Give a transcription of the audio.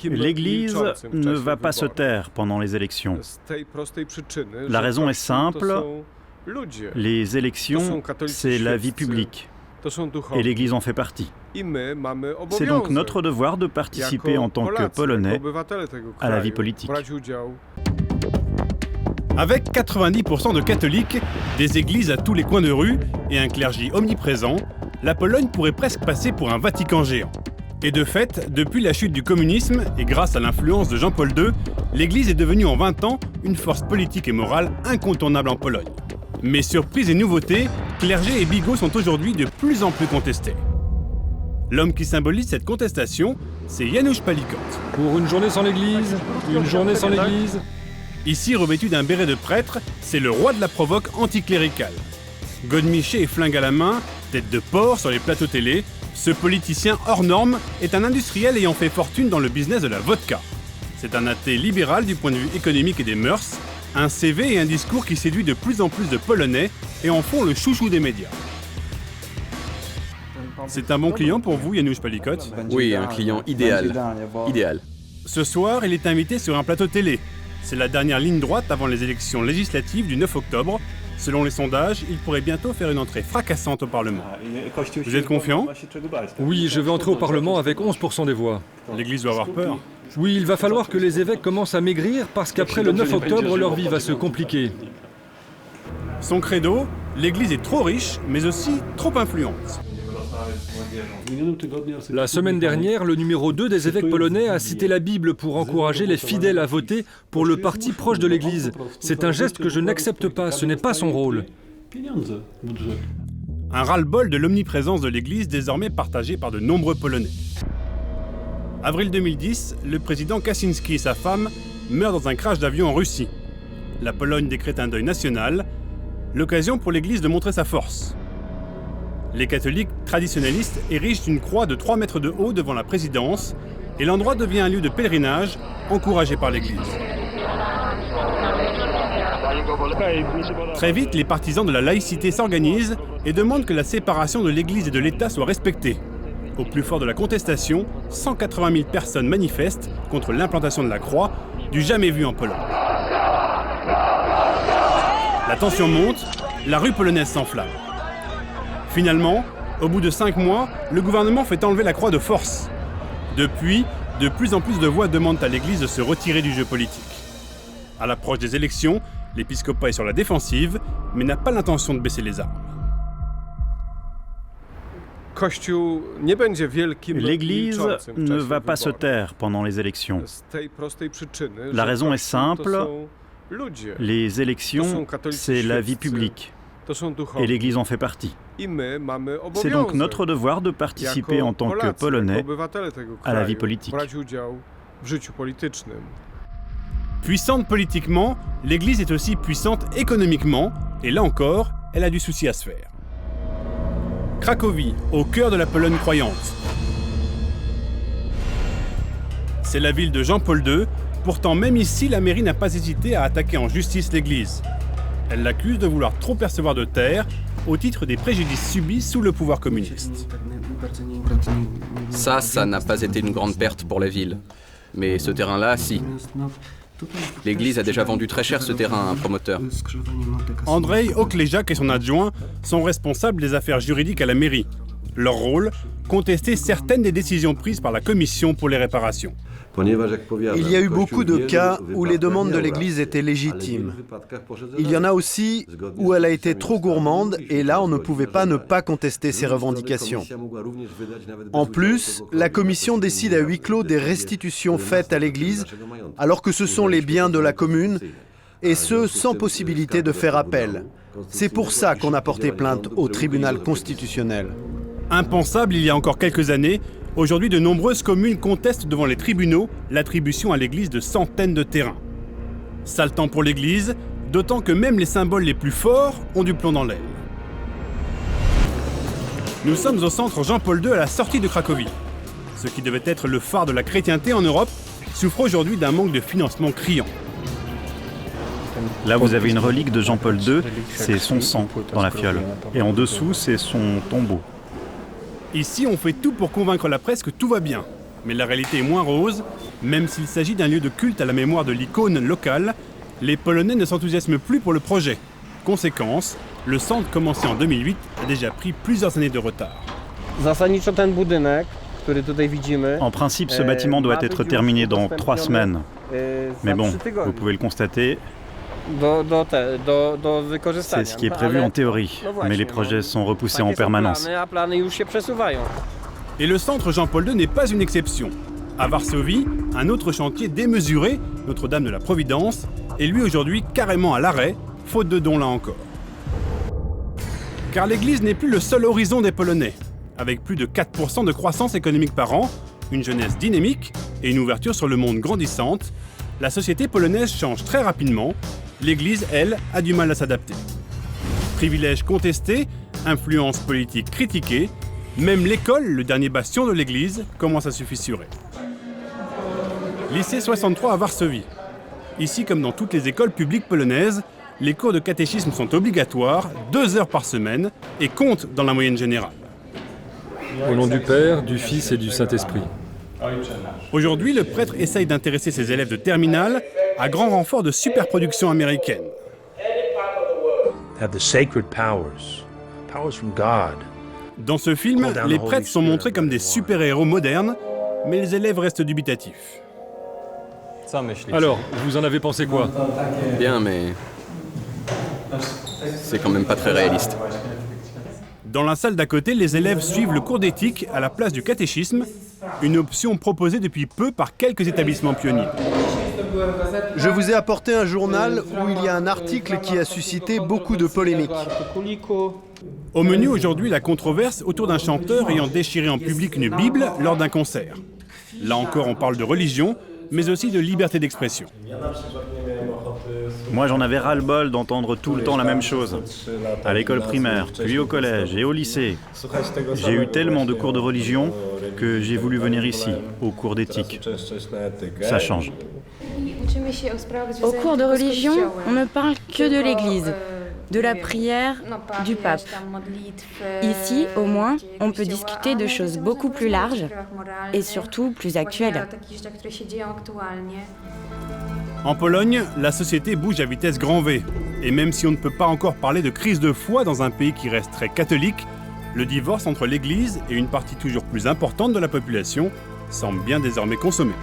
L'Église ne va pas se taire pendant les élections. La raison est simple, les élections, c'est la vie publique, et l'Église en fait partie. C'est donc notre devoir de participer en tant que Polonais à la vie politique. Avec 90% de catholiques, des églises à tous les coins de rue et un clergé omniprésent, la Pologne pourrait presque passer pour un Vatican géant. Et de fait, depuis la chute du communisme et grâce à l'influence de Jean-Paul II, l'Église est devenue en 20 ans une force politique et morale incontournable en Pologne. Mais surprise et nouveauté, clergé et bigot sont aujourd'hui de plus en plus contestés. L'homme qui symbolise cette contestation, c'est Janusz Palikot. Pour une journée sans l'Église, une journée sans l'Église. Ici, revêtu d'un béret de prêtre, c'est le roi de la provoque anticléricale. Godemiché et flingue à la main, tête de porc sur les plateaux télé, ce politicien hors norme est un industriel ayant fait fortune dans le business de la vodka. C'est un athée libéral du point de vue économique et des mœurs, un CV et un discours qui séduit de plus en plus de Polonais et en font le chouchou des médias. C'est un bon client pour vous, Janusz Palikot? Oui, un client idéal. Idéal. Ce soir, il est invité sur un plateau télé. C'est la dernière ligne droite avant les élections législatives du 9 octobre. Selon les sondages, il pourrait bientôt faire une entrée fracassante au Parlement. Vous êtes confiant? Oui, je vais entrer au Parlement avec 11% des voix. L'Église doit avoir peur. Oui, il va falloir que les évêques commencent à maigrir parce qu'après le 9 octobre, leur vie va se compliquer. Son credo, l'Église est trop riche, mais aussi trop influente. La semaine dernière, le numéro 2 des évêques polonais a cité la Bible pour encourager les fidèles à voter pour le parti proche de l'Église. C'est un geste que je n'accepte pas, ce n'est pas son rôle. Un ras-le-bol de l'omniprésence de l'Église désormais partagé par de nombreux Polonais. Avril 2010, le président Kaczynski et sa femme meurent dans un crash d'avion en Russie. La Pologne décrète un deuil national, l'occasion pour l'Église de montrer sa force. Les catholiques traditionnalistes érigent une croix de 3 mètres de haut devant la présidence et l'endroit devient un lieu de pèlerinage encouragé par l'Église. Très vite, les partisans de la laïcité s'organisent et demandent que la séparation de l'Église et de l'État soit respectée. Au plus fort de la contestation, 180 000 personnes manifestent contre l'implantation de la croix, du jamais vu en Pologne. La tension monte, la rue polonaise s'enflamme. Finalement, au bout de 5 mois, le gouvernement fait enlever la croix de force. Depuis, de plus en plus de voix demandent à l'Église de se retirer du jeu politique. À l'approche des élections, l'épiscopat est sur la défensive, mais n'a pas l'intention de baisser les armes. L'Église ne va pas se taire pendant les élections. La raison est simple, les élections, c'est la vie publique, et l'Église en fait partie. C'est donc notre devoir de participer en tant que Polonais à la vie politique. Puissante politiquement, l'Église est aussi puissante économiquement, et là encore, elle a du souci à se faire. Cracovie, au cœur de la Pologne croyante. C'est la ville de Jean-Paul II, pourtant même ici, la mairie n'a pas hésité à attaquer en justice l'Église. Elle l'accuse de vouloir trop percevoir de terres au titre des préjudices subis sous le pouvoir communiste. Ça n'a pas été une grande perte pour la ville. Mais ce terrain-là, si. L'Église a déjà vendu très cher ce terrain à un promoteur. Andrzej Oklejak et son adjoint sont responsables des affaires juridiques à la mairie. Leur rôle, contester certaines des décisions prises par la commission pour les réparations. Il y a eu beaucoup de cas où les demandes de l'Église étaient légitimes. Il y en a aussi où elle a été trop gourmande et là on ne pouvait pas ne pas contester ses revendications. En plus, la commission décide à huis clos des restitutions faites à l'Église alors que ce sont les biens de la commune et ce sans possibilité de faire appel. C'est pour ça qu'on a porté plainte au tribunal constitutionnel. Impensable il y a encore quelques années, aujourd'hui de nombreuses communes contestent devant les tribunaux l'attribution à l'Église de centaines de terrains. Sale temps pour l'Église, d'autant que même les symboles les plus forts ont du plomb dans l'aile. Nous sommes au centre Jean-Paul II à la sortie de Cracovie. Ce qui devait être le phare de la chrétienté en Europe souffre aujourd'hui d'un manque de financement criant. Là, vous avez une relique de Jean-Paul II, c'est son sang dans la fiole. Et en dessous, c'est son tombeau. Ici, on fait tout pour convaincre la presse que tout va bien. Mais la réalité est moins rose. Même s'il s'agit d'un lieu de culte à la mémoire de l'icône locale, les Polonais ne s'enthousiasment plus pour le projet. Conséquence, le centre commencé en 2008 a déjà pris plusieurs années de retard. En principe, ce bâtiment doit être terminé dans 3 semaines. Mais bon, vous pouvez le constater, c'est ce qui est prévu en théorie. Mais les projets sont repoussés en permanence. Et le centre Jean-Paul II n'est pas une exception. À Varsovie, un autre chantier démesuré, Notre-Dame de la Providence, est lui aujourd'hui carrément à l'arrêt, faute de dons là encore. Car l'église n'est plus le seul horizon des Polonais. Avec plus de 4% de croissance économique par an, une jeunesse dynamique et une ouverture sur le monde grandissante, la société polonaise change très rapidement. L'église, elle, a du mal à s'adapter. Privilèges contestés, influence politique critiquée, même l'école, le dernier bastion de l'église, commence à se fissurer. Lycée 63 à Varsovie. Ici, comme dans toutes les écoles publiques polonaises, les cours de catéchisme sont obligatoires, 2 heures par semaine, et comptent dans la moyenne générale. Au nom du Père, du Fils et du Saint-Esprit. Aujourd'hui, le prêtre essaye d'intéresser ses élèves de terminale à grand renfort de superproductions américaines. Dans ce film, les prêtres sont montrés comme des super-héros modernes, mais les élèves restent dubitatifs. Alors, vous en avez pensé quoi? Bien, mais c'est quand même pas très réaliste. Dans la salle d'à côté, les élèves suivent le cours d'éthique à la place du catéchisme, une option proposée depuis peu par quelques établissements pionniers. Je vous ai apporté un journal où il y a un article qui a suscité beaucoup de polémiques. Au menu aujourd'hui, la controverse autour d'un chanteur ayant déchiré en public une Bible lors d'un concert. Là encore, on parle de religion, mais aussi de liberté d'expression. Moi, j'en avais ras-le-bol d'entendre tout le temps la même chose. À l'école primaire, puis au collège et au lycée. J'ai eu tellement de cours de religion que j'ai voulu venir ici, au cours d'éthique. Ça change. Au cours de religion, on ne parle que de l'Église, de la prière, du pape. Ici, au moins, on peut discuter de choses beaucoup plus larges et surtout plus actuelles. En Pologne, la société bouge à vitesse grand V. Et même si on ne peut pas encore parler de crise de foi dans un pays qui reste très catholique, le divorce entre l'Église et une partie toujours plus importante de la population semble bien désormais consommé.